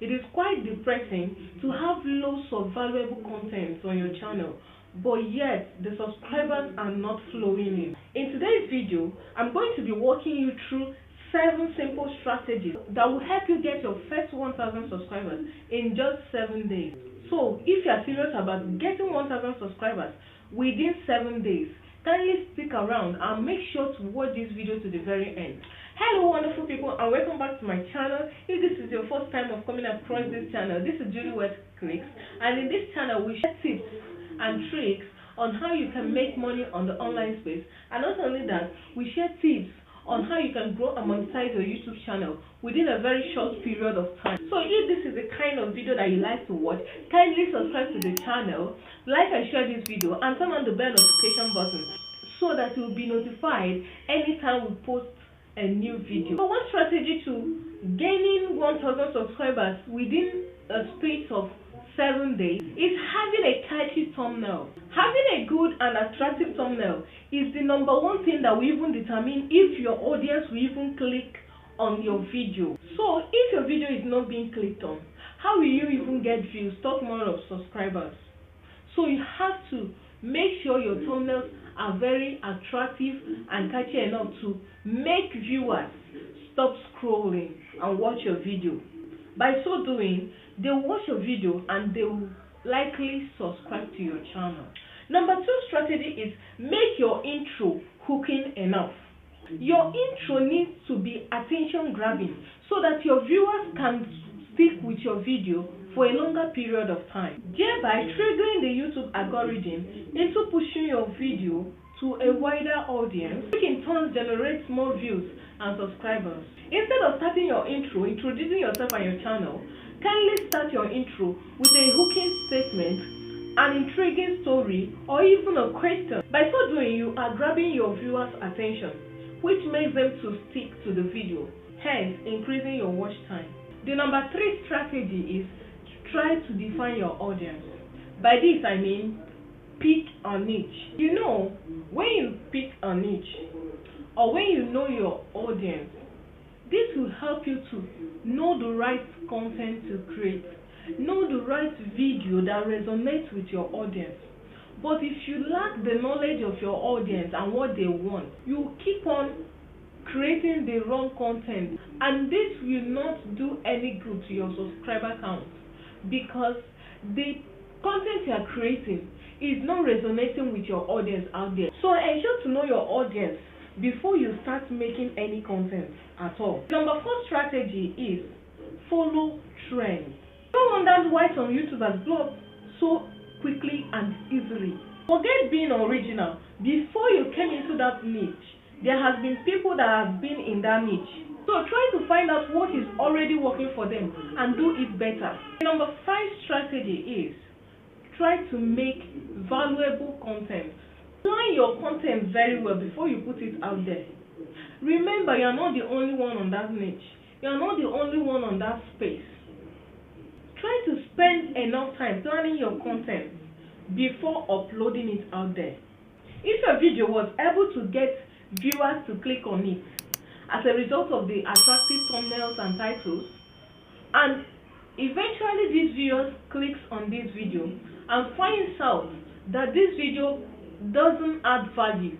It is quite depressing to have loads of valuable content on your channel, but yet the subscribers are not flowing in. In today's video, I'm going to be walking you through 7 simple strategies that will help you get your first 1,000 subscribers in just 7 days. So, if you are serious about getting 1,000 subscribers within 7 days, kindly stick around and make sure to watch this video to the very end. Hello wonderful people, and welcome back to my channel. If this is your first time of coming across this channel, this is Julie West Clicks, and in this channel we share tips and tricks on how you can make money on the online space, and not only that, we share tips on how you can grow and monetize your YouTube channel within a very short period of time. So if this is the kind of video that you like to watch, kindly subscribe to the channel, like and share this video, and turn on the bell notification button so that you will be notified anytime we post a new video. So one strategy to gaining 1,000 subscribers within a space of 7 days is having a catchy thumbnail. Having a good and attractive thumbnail is the #1 thing that will even determine if your audience will even click on your video. So if your video is not being clicked on, how will you even get views, talk more of subscribers? So you have to make sure your thumbnails are very attractive and catchy enough to make viewers stop scrolling and watch your video. By so doing, they will watch your video and they will likely subscribe to your channel. #2 strategy is make your intro hooking enough. Your intro needs to be attention grabbing so that your viewers can stick with your video for a longer period of time, thereby triggering the YouTube algorithm into pushing your video to a wider audience, which in turn generates more views and subscribers. Instead of starting your intro, introducing yourself and your channel, kindly start your intro with a hooking statement, an intriguing story, or even a question. By so doing, you are grabbing your viewers' attention, which makes them to stick to the video, hence increasing your watch time. The #3 strategy is try to define your audience. By this I mean pick a niche. You know, when you pick a niche or when you know your audience, this will help you to know the right content to create, know the right video that resonates with your audience. But if you lack the knowledge of your audience and what they want, you keep on creating the wrong content, and this will not do any good to your subscriber count, because the content you are creating is not resonating with your audience out there. So ensure to know your audience before you start making any content at all. #4 strategy is follow trends. No wonder why some YouTubers blow up so quickly and easily. Forget being original. Before you came into that niche, there has been people that have been in that niche. So try to find out what is already working for them and do it better. #5 strategy is try to make valuable content. Plan your content very well before you put it out there. Remember, you are not the only one on that niche. You are not the only one on that space. Try to spend enough time planning your content before uploading it out there. If your video was able to get viewers to click on it as a result of the attractive thumbnails and titles, and eventually these viewers clicks on this video and finds out that this video doesn't add value,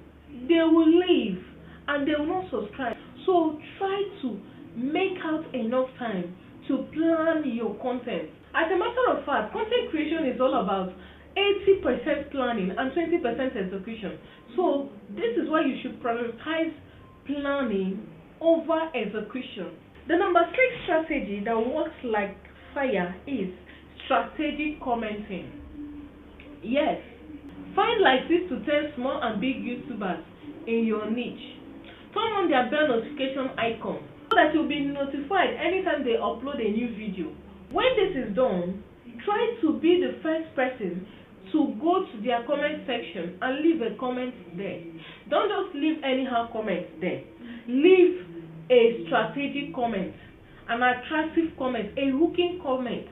they will leave and they will not subscribe. So try to make out enough time to plan your content. As a matter of fact, content creation is all about 80% planning and 20% execution. So this is why you should prioritize planning over execution. The #6 strategy that works like fire is strategic commenting. Yes, find like 6 to 10 small and big YouTubers in your niche. Turn on their bell notification icon so that you'll be notified anytime they upload a new video. When this is done, try to be the first person to go to their comment section and leave a comment there. Don't just leave anyhow comment there. Leave a strategic comment, an attractive comment, a hooking comment,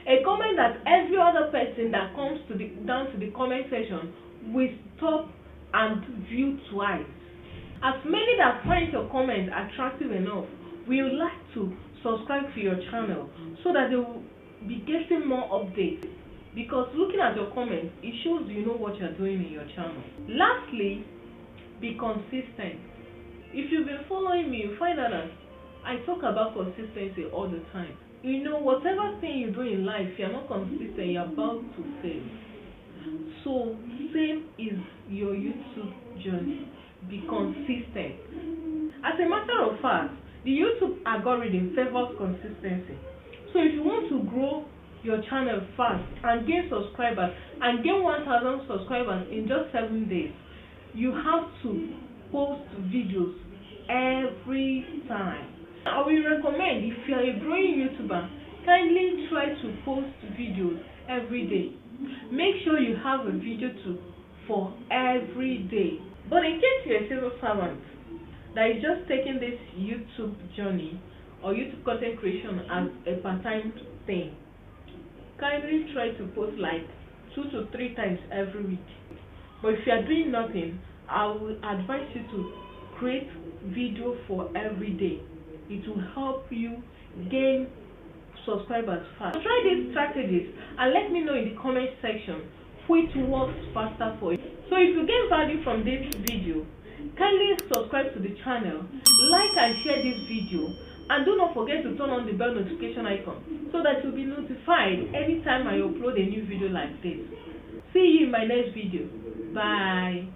a comment that every other person that comes to down to the comment section will stop and view twice. As many that find your comment attractive enough will like to subscribe to your channel so that they will be getting more updates, because looking at your comments, it shows you know what you're doing in your channel. Lastly, be consistent. If you've been following me, you find out that I talk about consistency all the time. You know, whatever thing you do in life, if you're not consistent, you're about to fail. So same is your YouTube journey. Be consistent. As a matter of fact, the YouTube algorithm favors consistency. So if you want to grow your channel fast and gain subscribers and gain 1,000 subscribers in just 7 days, you have to post videos every time. I will recommend, if you are a growing YouTuber, kindly try to post videos every day. Make sure you have a video for every day. But in case you're a civil servant that is just taking this YouTube journey or YouTube content creation as a part-time thing, kindly try to post like 2 to 3 times every week. But if you are doing nothing, I will advise you to create video for every day. It will help you gain subscribers fast. Try these strategies and let me know in the comment section which works faster for you. So if you get value from this video, kindly subscribe to the channel, like and share this video, and do not forget to turn on the bell notification icon so that you'll be notified anytime I upload a new video like this. See you in my next video. Bye.